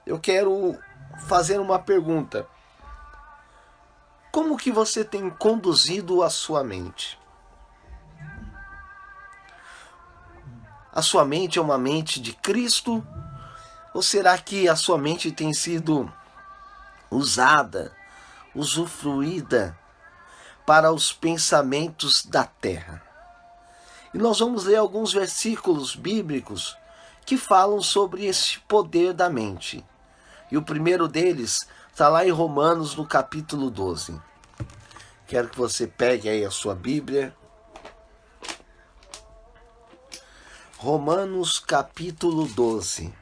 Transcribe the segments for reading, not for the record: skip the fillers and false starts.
eu quero fazer uma pergunta. Como que você tem conduzido a sua mente? A sua mente é uma mente de Cristo? Ou será que a sua mente tem sido usada, usufruída para os pensamentos da terra? E nós vamos ler alguns versículos bíblicos que falam sobre esse poder da mente. E o primeiro deles está lá em Romanos, no capítulo 12. Quero que você pegue aí a sua Bíblia. Romanos, capítulo 12.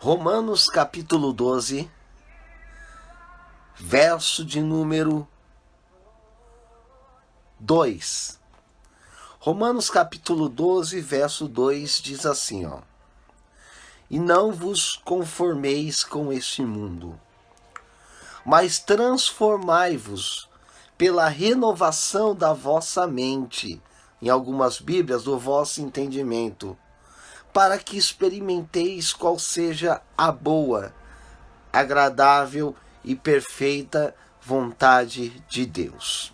Romanos, capítulo 12, verso de número 2. Romanos, capítulo 12, verso 2 diz assim, ó: E não vos conformeis com este mundo, mas transformai-vos pela renovação da vossa mente, em algumas Bíblias, do vosso entendimento, para que experimenteis qual seja a boa, agradável e perfeita vontade de Deus.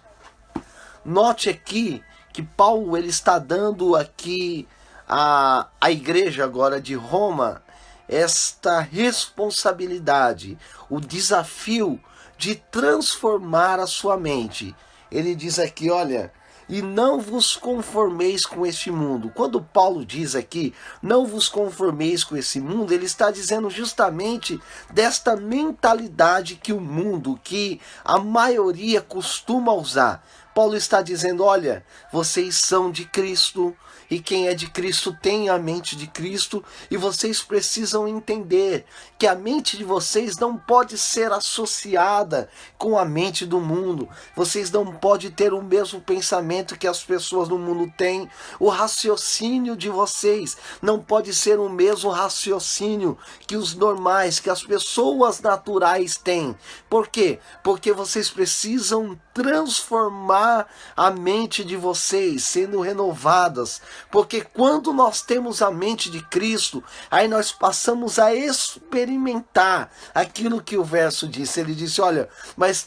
Note aqui que Paulo ele está dando aqui à igreja agora de Roma esta responsabilidade, o desafio de transformar a sua mente. Ele diz aqui, olha, e não vos conformeis com este mundo. Quando Paulo diz aqui, não vos conformeis com esse mundo, ele está dizendo justamente desta mentalidade que o mundo, que a maioria costuma usar. Paulo está dizendo, olha, vocês são de Cristo, e quem é de Cristo tem a mente de Cristo, e vocês precisam entender que a mente de vocês não pode ser associada com a mente do mundo. Vocês não podem ter o mesmo pensamento que as pessoas do mundo têm. O raciocínio de vocês não pode ser o mesmo raciocínio que os normais, que as pessoas naturais têm. Por quê? Porque vocês precisam transformar a mente de vocês, sendo renovadas. Porque quando nós temos a mente de Cristo, aí nós passamos a experimentar aquilo que o verso disse. Ele disse, olha, mas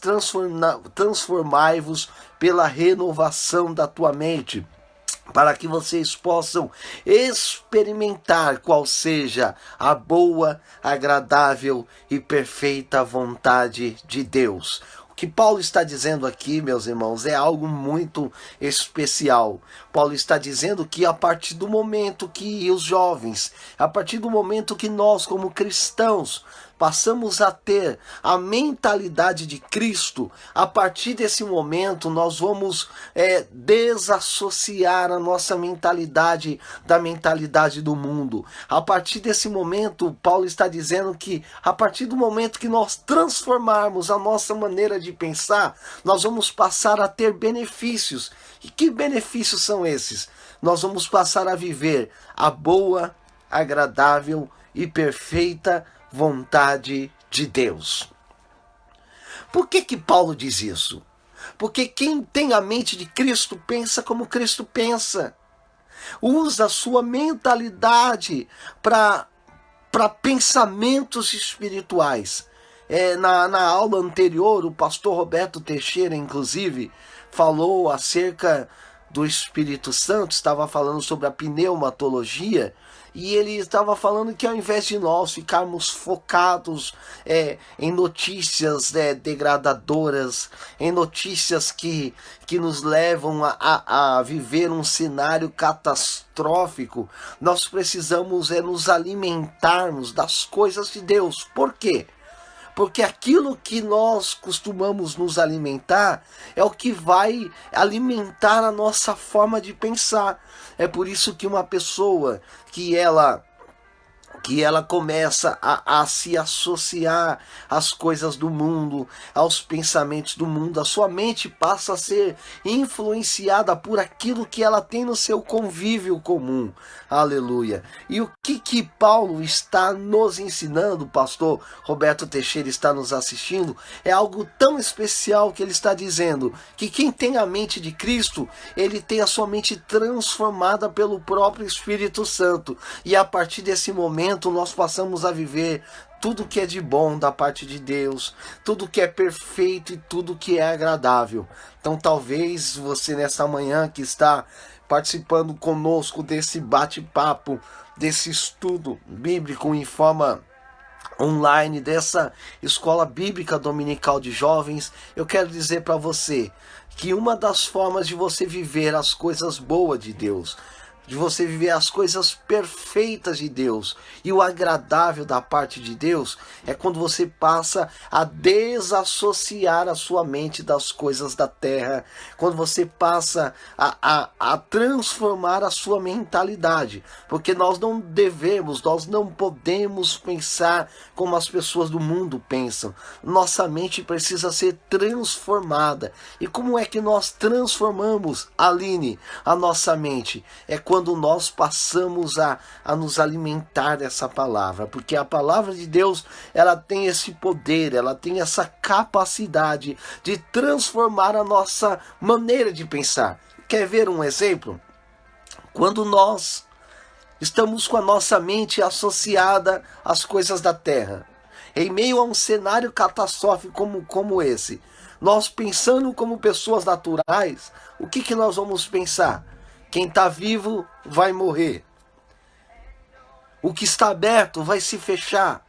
transformai-vos pela renovação da tua mente, para que vocês possam experimentar qual seja a boa, agradável e perfeita vontade de Deus. O que Paulo está dizendo aqui, meus irmãos, é algo muito especial. Paulo está dizendo que a partir do momento que os jovens, a partir do momento que nós, como cristãos, passamos a ter a mentalidade de Cristo, a partir desse momento nós vamos desassociar a nossa mentalidade da mentalidade do mundo. A partir desse momento, Paulo está dizendo que a partir do momento que nós transformarmos a nossa maneira de pensar, nós vamos passar a ter benefícios. E que benefícios são esses? Nós vamos passar a viver a boa, agradável e perfeita vontade de Deus. Por que Paulo diz isso? Porque quem tem a mente de Cristo pensa como Cristo pensa. Usa a sua mentalidade para pensamentos espirituais. Na aula anterior, o pastor Roberto Teixeira, inclusive, falou acerca do Espírito Santo, estava falando sobre a pneumatologia, e ele estava falando que ao invés de nós ficarmos focados em notícias degradadoras, em notícias que nos levam a viver um cenário catastrófico, nós precisamos nos alimentarmos das coisas de Deus. Por quê? Porque aquilo que nós costumamos nos alimentar é o que vai alimentar a nossa forma de pensar. É por isso que uma pessoa que ela que ela começa a se associar às coisas do mundo, aos pensamentos do mundo. A sua mente passa a ser influenciada por aquilo que ela tem no seu convívio comum. Aleluia. E o que Paulo está nos ensinando, o pastor Roberto Teixeira está nos assistindo, é algo tão especial que ele está dizendo que quem tem a mente de Cristo, ele tem a sua mente transformada pelo próprio Espírito Santo. E a partir desse momento nós passamos a viver tudo que é de bom da parte de Deus, tudo que é perfeito e tudo que é agradável. Então talvez você nessa manhã que está participando conosco desse bate-papo, desse estudo bíblico em forma online, dessa escola bíblica dominical de jovens, eu quero dizer para você que uma das formas de você viver as coisas boas de Deus, de você viver as coisas perfeitas de Deus e o agradável da parte de Deus, é quando você passa a desassociar a sua mente das coisas da terra, quando você passa a transformar a sua mentalidade, porque nós não devemos, nós não podemos pensar como as pessoas do mundo pensam. Nossa mente precisa ser transformada. E como é que nós transformamos, Aline, a nossa mente? É quando nós passamos a nos alimentar dessa palavra, porque a palavra de Deus, ela tem esse poder, ela tem essa capacidade de transformar a nossa maneira de pensar. Quer ver um exemplo? Quando nós estamos com a nossa mente associada às coisas da terra, em meio a um cenário catastrófico como esse, nós pensando como pessoas naturais, o que nós vamos pensar? Quem está vivo vai morrer. O que está aberto vai se fechar.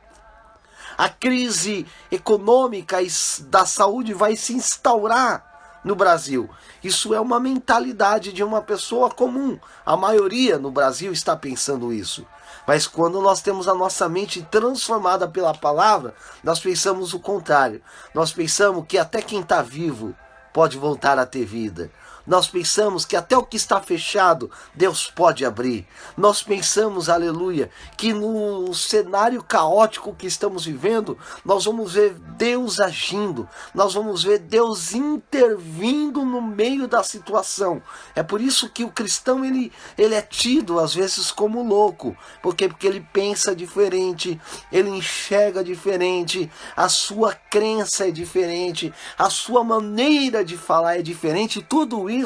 A crise econômica e da saúde vai se instaurar no Brasil. Isso é uma mentalidade de uma pessoa comum. A maioria no Brasil está pensando isso. Mas quando nós temos a nossa mente transformada pela palavra, nós pensamos o contrário. Nós pensamos que até quem está vivo pode voltar a ter vida. Nós pensamos que até o que está fechado, Deus pode abrir. Nós pensamos, aleluia, que no cenário caótico que estamos vivendo, nós vamos ver Deus agindo. Nós vamos ver Deus intervindo no meio da situação. É por isso que o cristão, ele é tido às vezes como louco. Porque ele pensa diferente, ele enxerga diferente, a sua crença é diferente, a sua maneira de falar é diferente. Tudo isso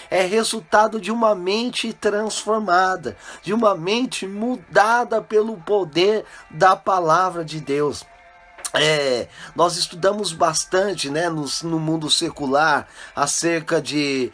é resultado de uma mente transformada, de uma mente mudada pelo poder da palavra de Deus. Nós estudamos bastante, né, no mundo secular acerca de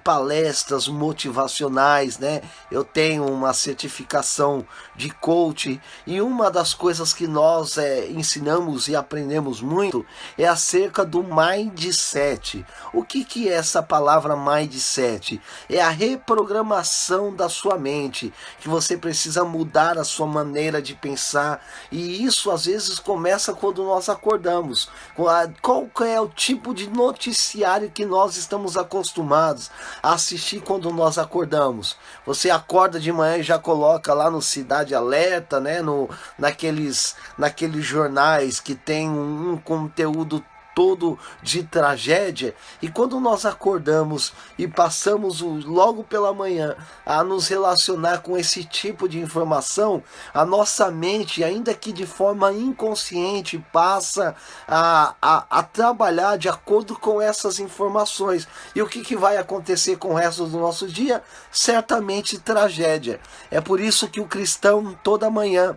palestras motivacionais, né? Eu tenho uma certificação de coach e uma das coisas que nós ensinamos e aprendemos muito é acerca do mindset. O que é essa palavra mindset? É a reprogramação da sua mente, que você precisa mudar a sua maneira de pensar, e isso às vezes começa quando nós acordamos. Qual é o tipo de noticiário que nós estamos acostumados a assistir quando nós acordamos? Você acorda de manhã e já coloca lá no Cidade Alerta, né, naqueles jornais que tem um conteúdo todo de tragédia, e quando nós acordamos e passamos logo pela manhã a nos relacionar com esse tipo de informação, a nossa mente, ainda que de forma inconsciente, passa a trabalhar de acordo com essas informações. E o que vai acontecer com o resto do nosso dia? Certamente tragédia. É por isso que o cristão, toda manhã,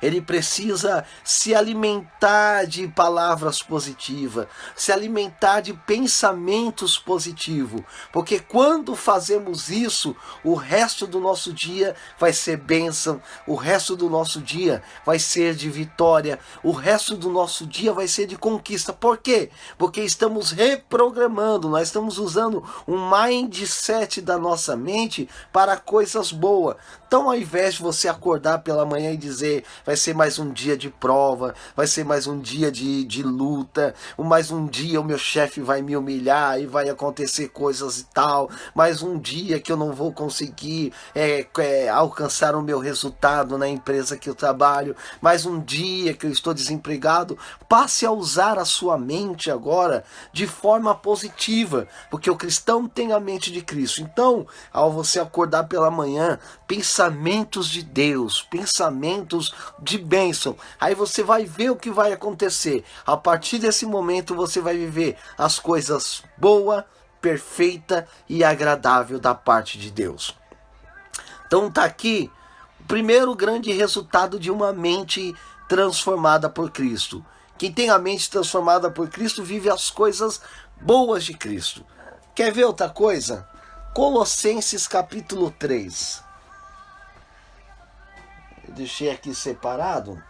ele precisa se alimentar de palavras positivas, se alimentar de pensamentos positivos, porque quando fazemos isso, o resto do nosso dia vai ser bênção, o resto do nosso dia vai ser de vitória, o resto do nosso dia vai ser de conquista. Por quê? Porque estamos reprogramando, nós estamos usando um mindset da nossa mente para coisas boas. Então, ao invés de você acordar pela manhã e dizer, vai ser mais um dia de prova, vai ser mais um dia de luta, mais um dia o meu chefe vai me humilhar e vai acontecer coisas e tal, mais um dia que eu não vou conseguir alcançar o meu resultado na empresa que eu trabalho, mais um dia que eu estou desempregado. Passe a usar a sua mente agora de forma positiva, porque o cristão tem a mente de Cristo. Então, ao você acordar pela manhã, pensamentos de Deus, pensamentos de bênção, aí você vai ver o que vai acontecer. A partir desse momento você vai viver as coisas boa, perfeita e agradável da parte de Deus. Então tá aqui o primeiro grande resultado de uma mente transformada por Cristo. Quem tem a mente transformada por Cristo vive as coisas boas de Cristo. Quer ver outra coisa? Colossenses capítulo 3. Eu deixei aqui separado.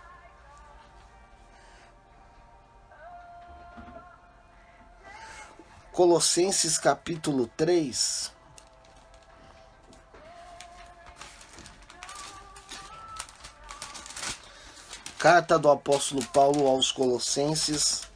Colossenses capítulo 3. Carta do apóstolo Paulo aos Colossenses.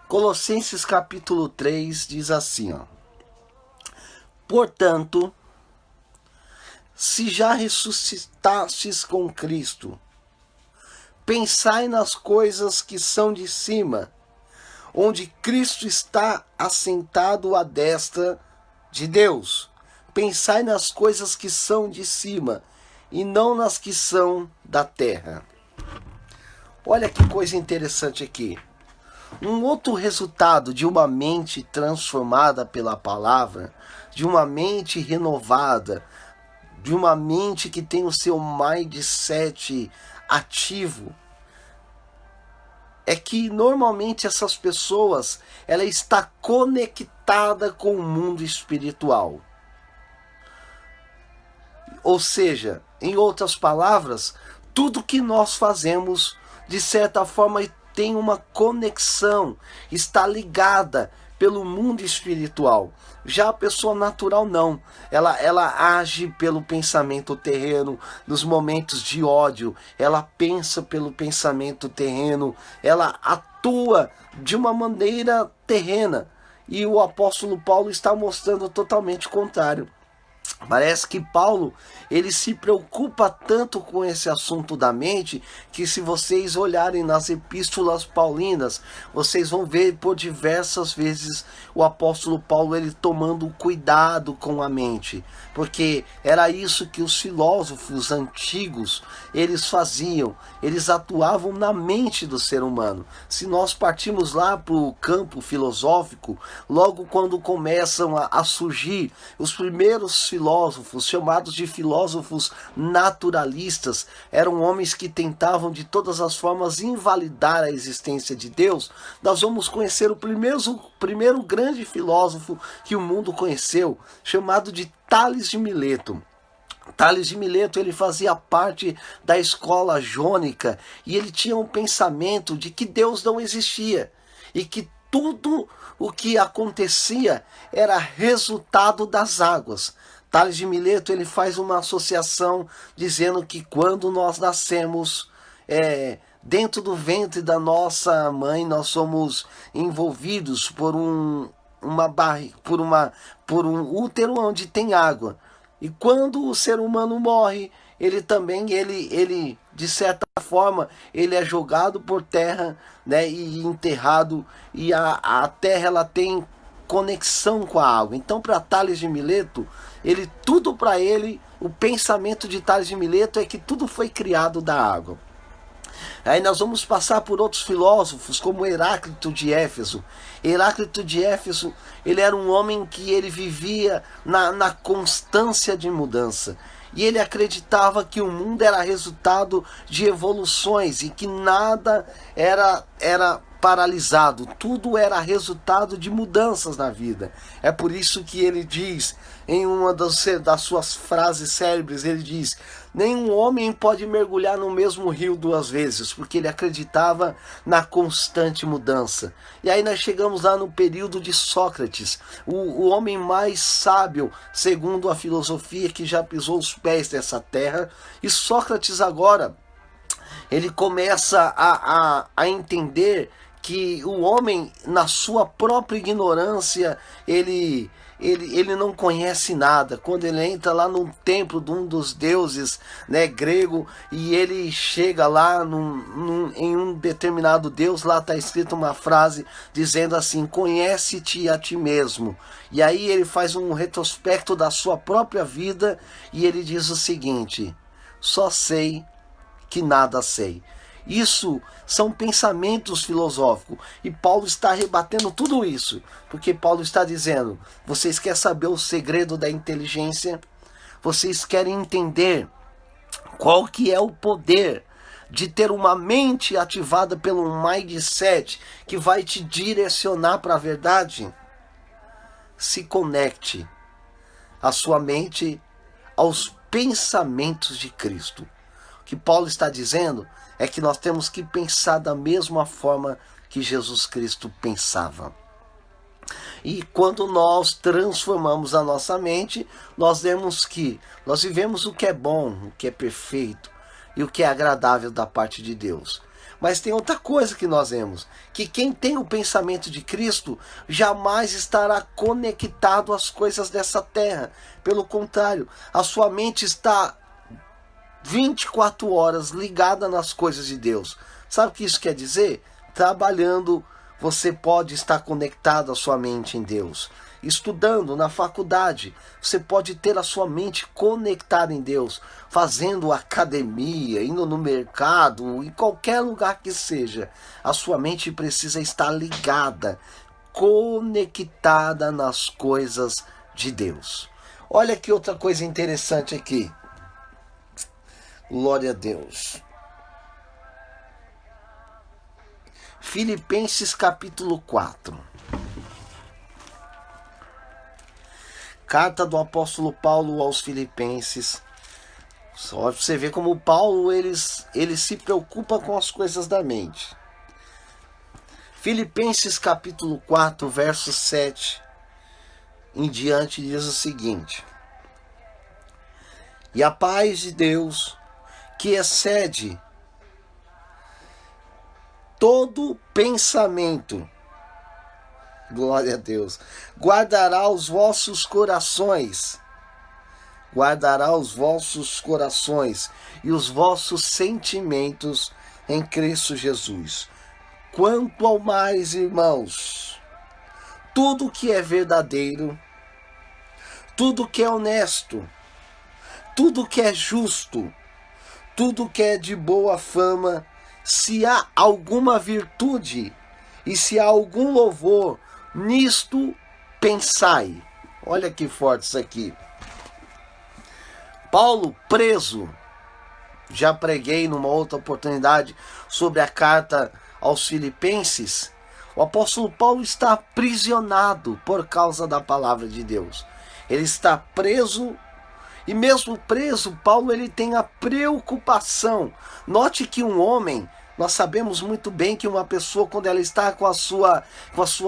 Colossenses capítulo 3 diz assim, ó. Portanto, se já ressuscitastes com Cristo, pensai nas coisas que são de cima, onde Cristo está assentado à destra de Deus. Pensai nas coisas que são de cima, e não nas que são da terra. Olha que coisa interessante aqui. Um outro resultado de uma mente transformada pela palavra, de uma mente renovada, de uma mente que tem o seu mindset ativo, é que normalmente essas pessoas, ela está conectada com o mundo espiritual. Ou seja, em outras palavras, tudo que nós fazemos, de certa forma, tem uma conexão, está ligada pelo mundo espiritual. Já a pessoa natural não, ela age pelo pensamento terreno, nos momentos de ódio, ela pensa pelo pensamento terreno, ela atua de uma maneira terrena, e o apóstolo Paulo está mostrando totalmente o contrário. Parece que Paulo, ele se preocupa tanto com esse assunto da mente, que se vocês olharem nas epístolas paulinas, vocês vão ver por diversas vezes o apóstolo Paulo ele tomando cuidado com a mente, porque era isso que os filósofos antigos eles faziam, eles atuavam na mente do ser humano. Se nós partimos lá para o campo filosófico, logo quando começam a surgir os primeiros filósofos, chamados de filósofos naturalistas, eram homens que tentavam de todas as formas invalidar a existência de Deus. Nós vamos conhecer o primeiro grande filósofo que o mundo conheceu, chamado de Tales de Mileto. Tales de Mileto ele fazia parte da escola jônica e ele tinha um pensamento de que Deus não existia e que tudo o que acontecia era resultado das águas. Tales de Mileto ele faz uma associação dizendo que quando nós nascemos dentro do ventre da nossa mãe, nós somos envolvidos por um útero onde tem água. E quando o ser humano morre, ele também, ele de certa forma, ele é jogado por terra, né, e enterrado, e a terra ela tem conexão com a água. Então, para Tales de Mileto, tudo para ele, o pensamento de Tales de Mileto é que tudo foi criado da água. Aí nós vamos passar por outros filósofos, como Heráclito de Éfeso. Heráclito de Éfeso, ele era um homem que ele vivia na constância de mudança. E ele acreditava que o mundo era resultado de evoluções e que nada era paralisado. Tudo era resultado de mudanças na vida. É por isso que ele diz, em uma das suas frases célebres, ele diz: nenhum homem pode mergulhar no mesmo rio duas vezes, porque ele acreditava na constante mudança. E aí nós chegamos lá no período de Sócrates, o homem mais sábio, segundo a filosofia, que já pisou os pés dessa terra. E Sócrates agora, ele começa a entender que o homem, na sua própria ignorância, ele não conhece nada. Quando ele entra lá no templo de um dos deuses, né, grego, e ele chega lá em um determinado deus, lá está escrito uma frase dizendo assim: conhece-te a ti mesmo. E aí ele faz um retrospecto da sua própria vida e ele diz o seguinte: só sei que nada sei. Isso são pensamentos filosóficos. E Paulo está rebatendo tudo isso. Porque Paulo está dizendo: vocês querem saber o segredo da inteligência? Vocês querem entender qual que é o poder de ter uma mente ativada pelo mindset que vai te direcionar para a verdade? Se conecte a sua mente aos pensamentos de Cristo. O que Paulo está dizendo é que nós temos que pensar da mesma forma que Jesus Cristo pensava. E quando nós transformamos a nossa mente, nós vivemos o que é bom, o que é perfeito e o que é agradável da parte de Deus. Mas tem outra coisa que nós vemos, que quem tem o pensamento de Cristo jamais estará conectado às coisas dessa terra. Pelo contrário, a sua mente está 24 horas ligada nas coisas de Deus. Sabe o que isso quer dizer? Trabalhando, você pode estar conectado à sua mente em Deus. Estudando na faculdade, você pode ter a sua mente conectada em Deus. Fazendo academia, indo no mercado, em qualquer lugar que seja, a sua mente precisa estar ligada, conectada nas coisas de Deus. Olha que outra coisa interessante aqui. Glória a Deus. Filipenses capítulo 4. Carta do apóstolo Paulo aos Filipenses. Só você ver como Paulo ele se preocupa com as coisas da mente. Filipenses capítulo 4, verso 7 em diante diz o seguinte: e a paz de Deus, que excede todo pensamento, glória a Deus, guardará os vossos corações e os vossos sentimentos em Cristo Jesus. Quanto ao mais, irmãos, tudo que é verdadeiro, tudo que é honesto, tudo que é justo, tudo que é de boa fama, se há alguma virtude e se há algum louvor, nisto pensai. Olha que forte isso aqui. Paulo preso. Já preguei numa outra oportunidade sobre a carta aos Filipenses. O apóstolo Paulo está aprisionado por causa da palavra de Deus. Ele está preso. E mesmo preso, Paulo ele tem a preocupação. Note que um homem, nós sabemos muito bem que uma pessoa, quando ela está com a sua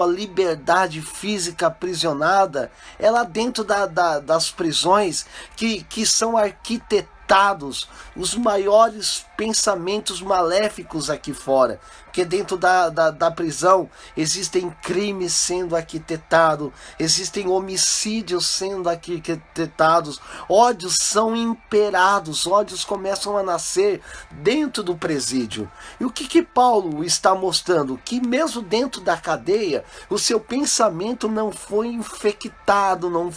liberdade física aprisionada, ela dentro das prisões que são arquitetados os maiores pensamentos maléficos aqui fora. Porque dentro da prisão existem crimes sendo arquitetados, existem homicídios sendo arquitetados, ódios são imperados, ódios começam a nascer dentro do presídio. E o que Paulo está mostrando? Que mesmo dentro da cadeia, o seu pensamento não foi infectado, não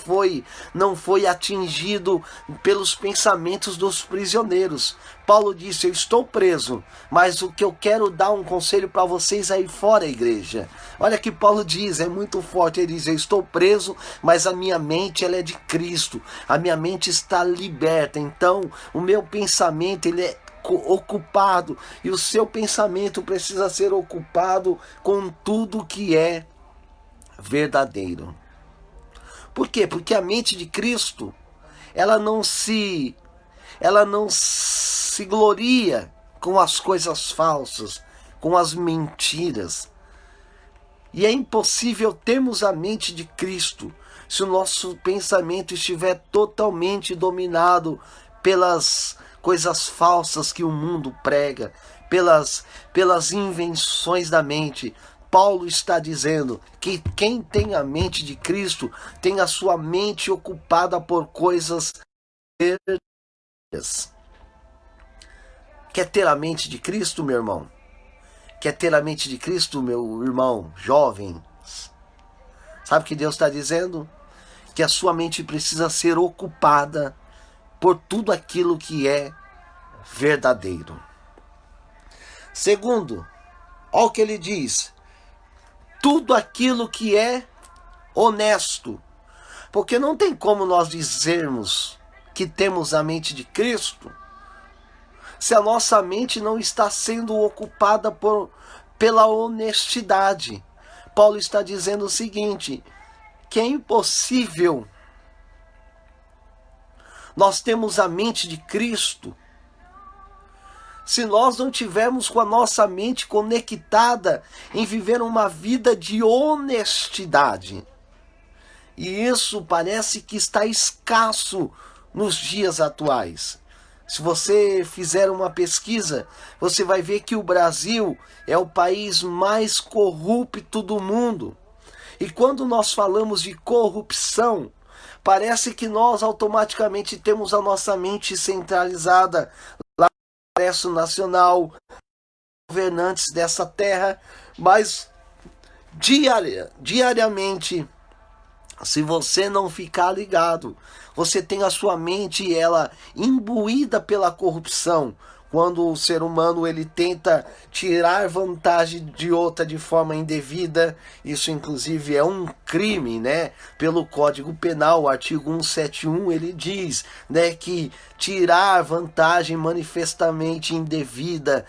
foi atingido pelos pensamentos dos prisioneiros. Paulo disse: eu estou preso, mas o que eu quero dar um conselho para vocês aí fora, igreja. Olha que Paulo diz, é muito forte, ele diz: eu estou preso, mas a minha mente ela é de Cristo, a minha mente está liberta, então o meu pensamento ele é ocupado, e o seu pensamento precisa ser ocupado com tudo que é verdadeiro. Por quê? Porque a mente de Cristo, ela não se gloria com as coisas falsas, com as mentiras. E é impossível termos a mente de Cristo se o nosso pensamento estiver totalmente dominado pelas coisas falsas que o mundo prega, pelas invenções da mente. Paulo está dizendo que quem tem a mente de Cristo tem a sua mente ocupada por coisas verdadeiras. Quer ter a mente de Cristo, meu irmão? Quer ter a mente de Cristo, meu irmão, jovem? Sabe o que Deus está dizendo? Que a sua mente precisa ser ocupada por tudo aquilo que é verdadeiro. Segundo, olha o que ele diz: tudo aquilo que é honesto. Porque não tem como nós dizermos que temos a mente de Cristo se a nossa mente não está sendo ocupada pela honestidade. Paulo está dizendo o seguinte, que é impossível nós temos a mente de Cristo se nós não tivermos com a nossa mente conectada em viver uma vida de honestidade. E isso parece que está escasso nos dias atuais. Se você fizer uma pesquisa, você vai ver que o Brasil é o país mais corrupto do mundo. E quando nós falamos de corrupção, parece que nós automaticamente temos a nossa mente centralizada lá no Congresso Nacional, governantes dessa terra, mas diariamente, se você não ficar ligado, você tem a sua mente ela imbuída pela corrupção. Quando o ser humano ele tenta tirar vantagem de outra de forma indevida, isso inclusive é um crime, né? Pelo Código Penal, o artigo 171, ele diz, né, que tirar vantagem manifestamente indevida,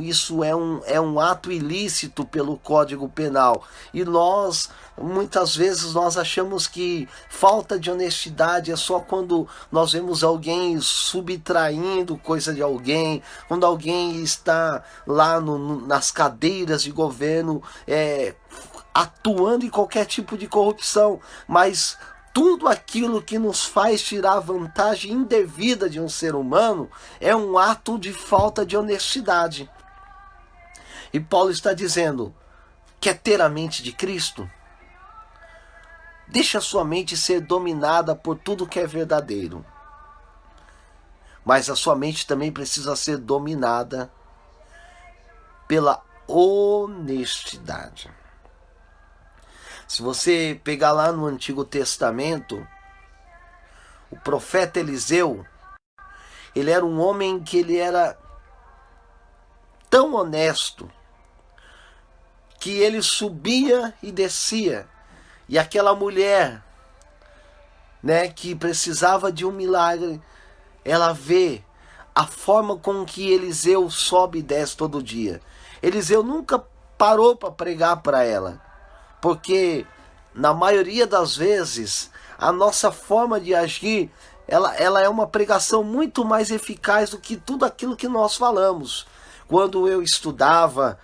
isso é um ato ilícito pelo Código Penal. E muitas vezes nós achamos que falta de honestidade é só quando nós vemos alguém subtraindo coisa de alguém, quando alguém está lá nas cadeiras de governo atuando em qualquer tipo de corrupção, mas tudo aquilo que nos faz tirar vantagem indevida de um ser humano é um ato de falta de honestidade. E Paulo está dizendo, quer ter a mente de Cristo? Deixa a sua mente ser dominada por tudo que é verdadeiro. Mas a sua mente também precisa ser dominada pela honestidade. Se você pegar lá no Antigo Testamento, o profeta Eliseu, ele era um homem que ele era tão honesto que ele subia e descia. E aquela mulher, né, que precisava de um milagre, ela vê a forma com que Eliseu sobe e desce todo dia. Eliseu nunca parou para pregar para ela, porque na maioria das vezes a nossa forma de agir, ela é uma pregação muito mais eficaz do que tudo aquilo que nós falamos. Quando eu estudava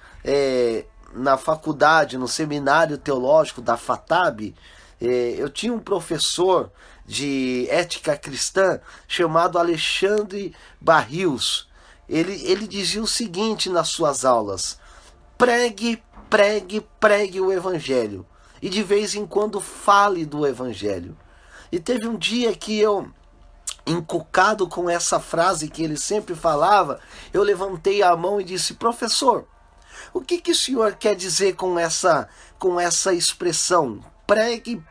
na faculdade, no seminário teológico da FATAB, eu tinha um professor de ética cristã chamado Alexandre Barrios. Ele dizia o seguinte nas suas aulas: pregue o evangelho e de vez em quando fale do evangelho. E teve um dia que eu, encucado com essa frase que ele sempre falava, eu levantei a mão e disse: professor, o que o senhor quer dizer com essa expressão? Pregue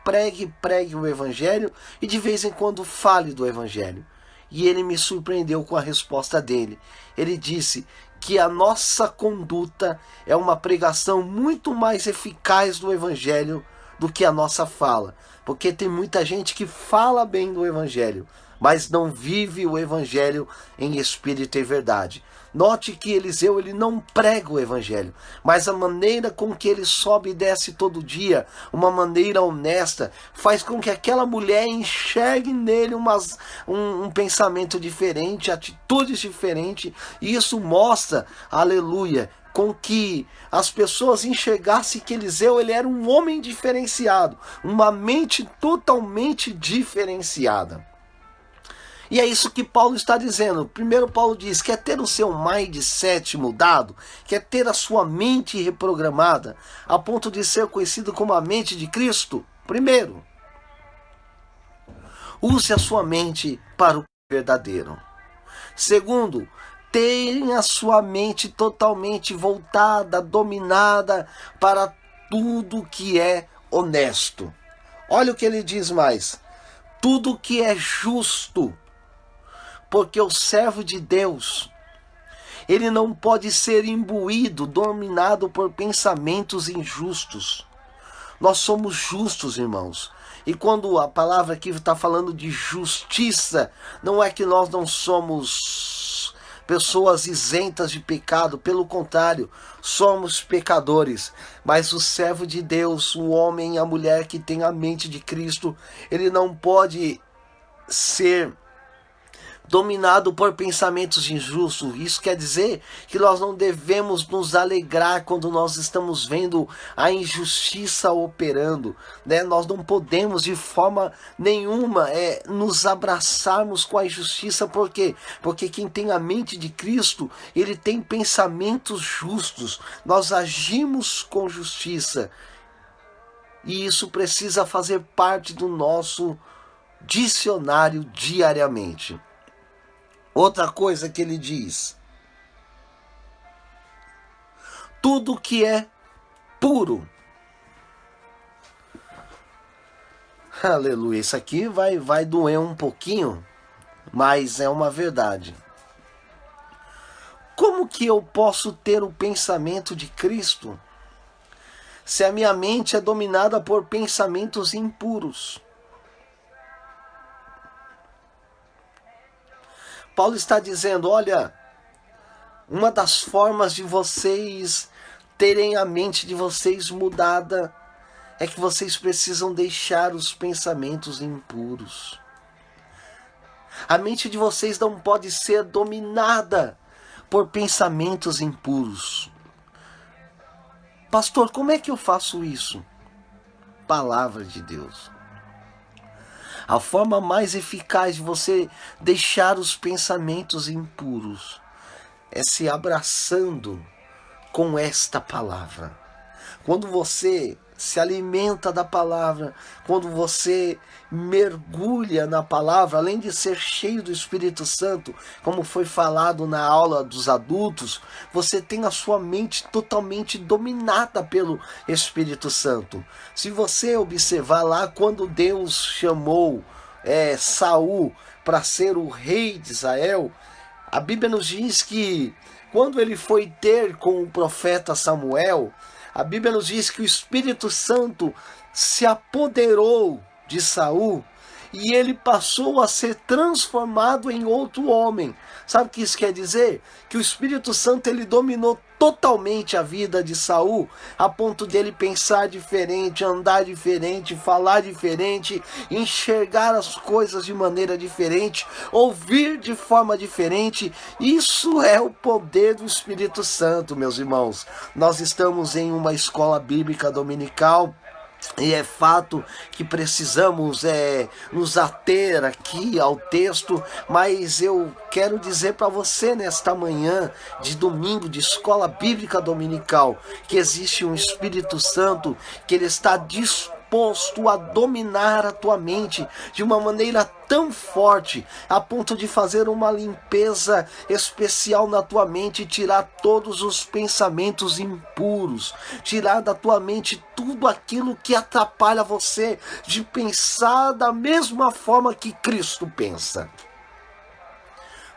o evangelho e de vez em quando fale do evangelho. E ele me surpreendeu com a resposta dele. Ele disse que a nossa conduta é uma pregação muito mais eficaz do evangelho do que a nossa fala. Porque tem muita gente que fala bem do evangelho, mas não vive o evangelho em espírito e verdade. Note que Eliseu, ele não prega o evangelho, mas a maneira com que ele sobe e desce todo dia, uma maneira honesta, faz com que aquela mulher enxergue nele um pensamento diferente, atitudes diferentes, e isso mostra, aleluia, com que as pessoas enxergassem que Eliseu, ele era um homem diferenciado, uma mente totalmente diferenciada. E é isso que Paulo está dizendo. Primeiro Paulo diz, quer ter o seu mindset mudado? Quer ter a sua mente reprogramada? A ponto de ser conhecido como a mente de Cristo? Primeiro, use a sua mente para o verdadeiro. Segundo, tenha a sua mente totalmente voltada, dominada para tudo que é honesto. Olha o que ele diz mais. Tudo que é justo. Porque o servo de Deus, ele não pode ser imbuído, dominado por pensamentos injustos. Nós somos justos, irmãos. E quando a palavra aqui está falando de justiça, não é que nós não somos pessoas isentas de pecado, pelo contrário, somos pecadores. Mas o servo de Deus, o homem e a mulher que tem a mente de Cristo, ele não pode ser dominado por pensamentos injustos. Isso quer dizer que nós não devemos nos alegrar quando nós estamos vendo a injustiça operando, né? Nós não podemos de forma nenhuma nos abraçarmos com a injustiça. Por quê? Porque quem tem a mente de Cristo, ele tem pensamentos justos. Nós agimos com justiça. E isso precisa fazer parte do nosso dicionário diariamente. Outra coisa que ele diz, tudo que é puro. Aleluia, isso aqui vai doer um pouquinho, mas é uma verdade. Como que eu posso ter o pensamento de Cristo se a minha mente é dominada por pensamentos impuros? Paulo está dizendo, olha, uma das formas de vocês terem a mente de vocês mudada é que vocês precisam deixar os pensamentos impuros. A mente de vocês não pode ser dominada por pensamentos impuros. Pastor, como é que eu faço isso? Palavra de Deus. A forma mais eficaz de você deixar os pensamentos impuros é se abraçando com esta palavra. Quando você se alimenta da palavra, quando você mergulha na palavra, além de ser cheio do Espírito Santo, como foi falado na aula dos adultos, você tem a sua mente totalmente dominada pelo Espírito Santo. Se você observar lá, quando Deus chamou Saul para ser o rei de Israel, a Bíblia nos diz que quando ele foi ter com o profeta Samuel, a Bíblia nos diz que o Espírito Santo se apoderou de Saul e ele passou a ser transformado em outro homem. Sabe o que isso quer dizer? Que o Espírito Santo ele dominou totalmente a vida de Saul, a ponto dele pensar diferente, andar diferente, falar diferente, enxergar as coisas de maneira diferente, ouvir de forma diferente. Isso é o poder do Espírito Santo, meus irmãos. Nós estamos em uma escola bíblica dominical. E é fato que precisamos nos ater aqui ao texto, mas eu quero dizer para você nesta manhã de domingo, de escola bíblica dominical, que existe um Espírito Santo que ele está disposto a dominar a tua mente de uma maneira tão forte, a ponto de fazer uma limpeza especial na tua mente e tirar todos os pensamentos impuros, tirar da tua mente tudo aquilo que atrapalha você de pensar da mesma forma que Cristo pensa.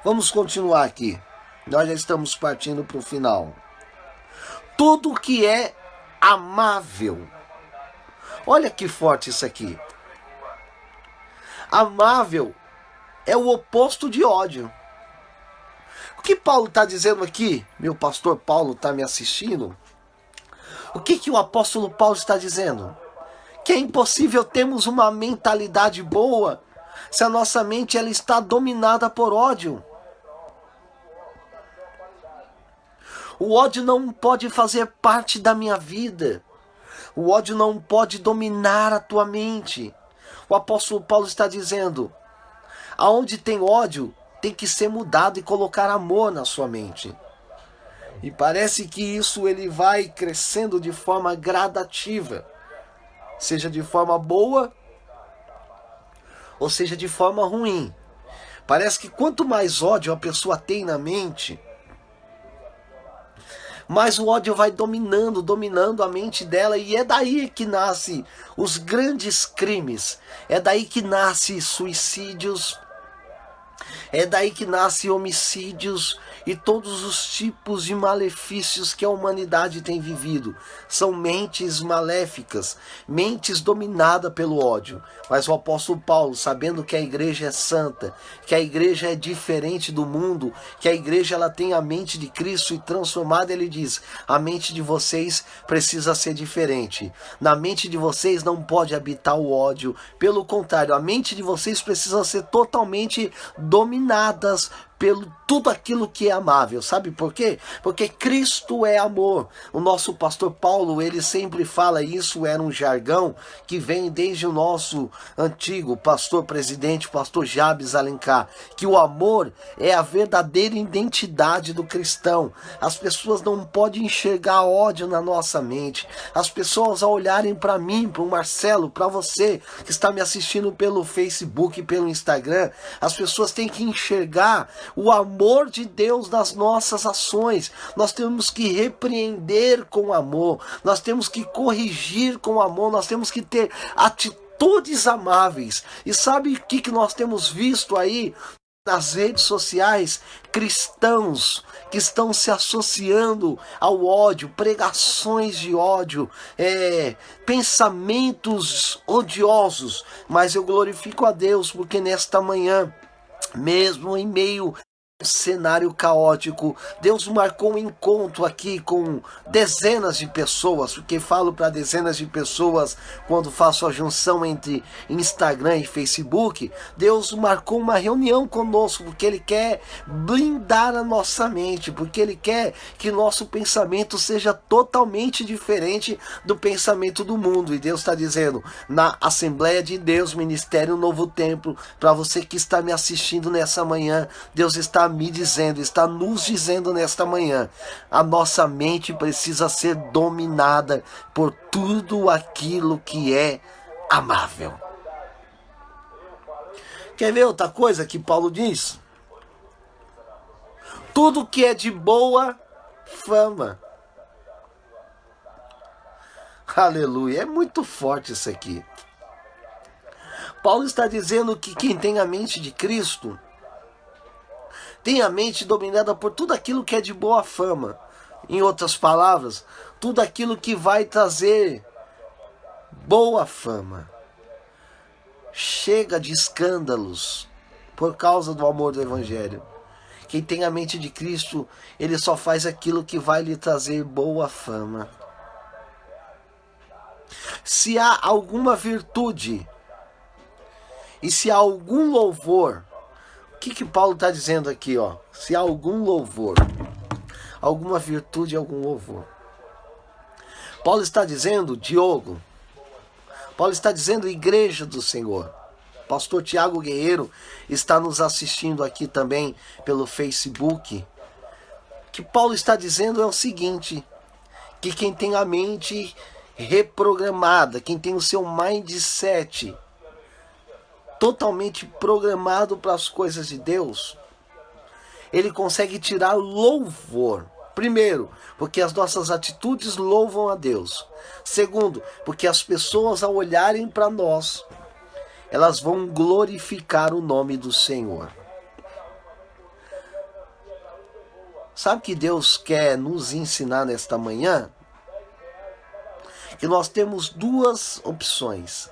Vamos continuar aqui, nós já estamos partindo para o final. Tudo que é amável. Olha que forte isso aqui. Amável é o oposto de ódio. O que Paulo está dizendo aqui? Meu pastor Paulo está me assistindo? O que o apóstolo Paulo está dizendo? Que é impossível termos uma mentalidade boa se a nossa mente ela está dominada por ódio. O ódio não pode fazer parte da minha vida. O ódio não pode dominar a tua mente. O apóstolo Paulo está dizendo, aonde tem ódio, tem que ser mudado e colocar amor na sua mente. E parece que isso ele vai crescendo de forma gradativa. Seja de forma boa, ou seja de forma ruim. Parece que quanto mais ódio a pessoa tem na mente, mais o ódio vai dominando a mente dela, e é daí que nasce os grandes crimes, é daí que nasce suicídios, é daí que nasce homicídios e todos os tipos de malefícios que a humanidade tem vivido. São mentes maléficas, mentes dominadas pelo ódio. Mas o apóstolo Paulo, sabendo que a igreja é santa, que a igreja é diferente do mundo, que a igreja ela tem a mente de Cristo e transformada, ele diz, a mente de vocês precisa ser diferente. Na mente de vocês não pode habitar o ódio. Pelo contrário, a mente de vocês precisa ser totalmente dominadas pelo tudo aquilo que é amável. Sabe por quê? Porque Cristo é amor. O nosso pastor Paulo, ele sempre fala isso, era um jargão que vem desde o nosso antigo pastor presidente, pastor Jabes Alencar, que o amor é a verdadeira identidade do cristão. As pessoas não podem enxergar ódio na nossa mente. As pessoas ao olharem para mim, para o Marcelo, para você que está me assistindo pelo Facebook e pelo Instagram, as pessoas têm que enxergar o amor de Deus nas nossas ações. Nós temos que repreender com amor, nós temos que corrigir com amor, nós temos que ter atitudes amáveis. E sabe o que nós temos visto aí nas redes sociais? Cristãos que estão se associando ao ódio, pregações de ódio, pensamentos odiosos. Mas eu glorifico a Deus porque nesta manhã, mesmo em meio a um cenário caótico, Deus marcou um encontro aqui com dezenas de pessoas, porque falo para dezenas de pessoas quando faço a junção entre Instagram e Facebook. Deus marcou uma reunião conosco, porque Ele quer blindar a nossa mente, porque Ele quer que nosso pensamento seja totalmente diferente do pensamento do mundo. E Deus está dizendo, na Assembleia de Deus, Ministério Novo Templo, para você que está me assistindo nessa manhã, Deus está me dizendo, está nos dizendo nesta manhã, a nossa mente precisa ser dominada por tudo aquilo que é amável. Quer ver outra coisa que Paulo diz? Tudo que é de boa fama. Aleluia, é muito forte isso aqui. Paulo está dizendo que quem tem a mente de Cristo tem a mente dominada por tudo aquilo que é de boa fama. Em outras palavras, tudo aquilo que vai trazer boa fama. Chega de escândalos por causa do amor do Evangelho. Quem tem a mente de Cristo, ele só faz aquilo que vai lhe trazer boa fama. Se há alguma virtude e se há algum louvor, o que Paulo está dizendo aqui, ó? Se há algum louvor, alguma virtude, algum louvor. Paulo está dizendo, Diogo, Paulo está dizendo, igreja do Senhor. Pastor Tiago Guerreiro está nos assistindo aqui também pelo Facebook. O que Paulo está dizendo é o seguinte, que quem tem a mente reprogramada, quem tem o seu mindset totalmente programado para as coisas de Deus, ele consegue tirar louvor. Primeiro, porque as nossas atitudes louvam a Deus. Segundo, porque as pessoas ao olharem para nós, elas vão glorificar o nome do Senhor. Sabe o que Deus quer nos ensinar nesta manhã? Que nós temos duas opções.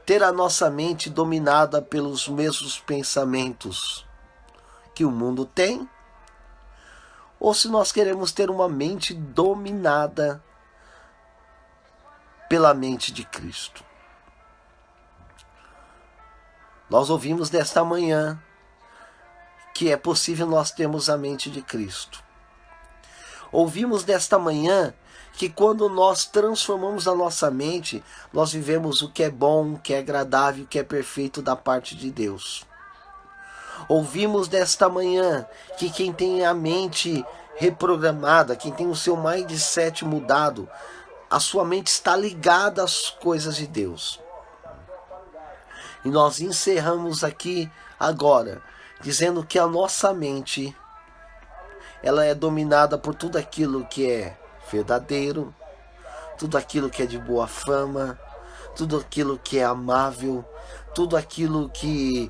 ter a nossa mente dominada pelos mesmos pensamentos que o mundo tem, ou se nós queremos ter uma mente dominada pela mente de Cristo. Nós ouvimos desta manhã que é possível nós termos a mente de Cristo. Ouvimos desta manhã que quando nós transformamos a nossa mente, nós vivemos o que é bom, o que é agradável, o que é perfeito da parte de Deus. Ouvimos desta manhã que quem tem a mente reprogramada, quem tem o seu mindset mudado, a sua mente está ligada às coisas de Deus. E nós encerramos aqui agora, dizendo que a nossa mente, ela é dominada por tudo aquilo que é verdadeiro, tudo aquilo que é de boa fama, tudo aquilo que é amável, tudo aquilo que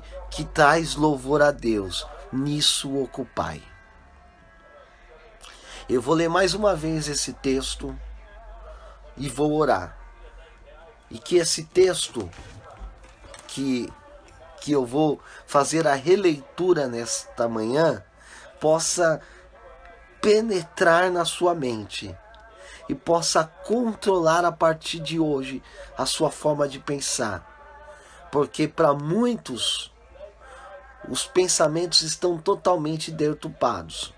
traz louvor a Deus. Nisso ocupai. Eu vou ler mais uma vez esse texto e vou orar. E que esse texto que eu vou fazer a releitura nesta manhã possa penetrar na sua mente e possa controlar a partir de hoje a sua forma de pensar. Porque para muitos os pensamentos estão totalmente deturpados.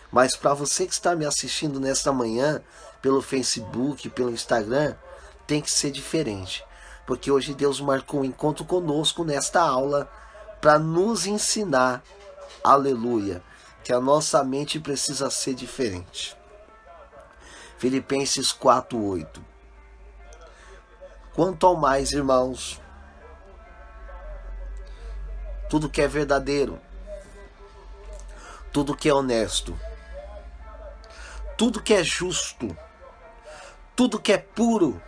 Mas para você que está me assistindo nesta manhã, pelo Facebook, pelo Instagram, tem que ser diferente. Porque hoje Deus marcou um encontro conosco nesta aula para nos ensinar, aleluia, que a nossa mente precisa ser diferente. Filipenses 4:8. Quanto ao mais, irmãos, tudo que é verdadeiro, tudo que é honesto, tudo que é justo, tudo que é puro,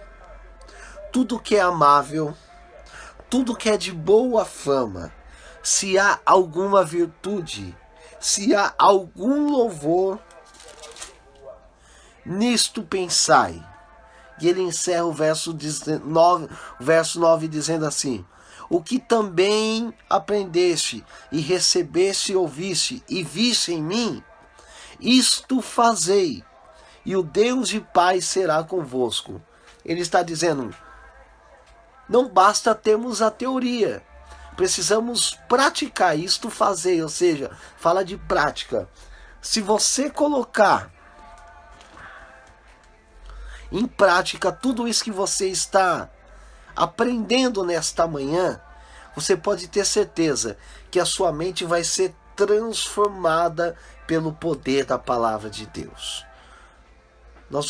tudo que é amável, tudo que é de boa fama, se há alguma virtude, se há algum louvor, nisto pensai. E ele encerra o verso 9 dizendo assim: o que também aprendeste e recebeste e ouviste e viste em mim, isto fazei, e o Deus de paz será convosco. Ele está dizendo, não basta termos a teoria, precisamos praticar. Isto fazei, ou seja, fala de prática. Se você colocar em prática tudo isso que você está aprendendo nesta manhã, você pode ter certeza que a sua mente vai ser transformada pelo poder da palavra de Deus.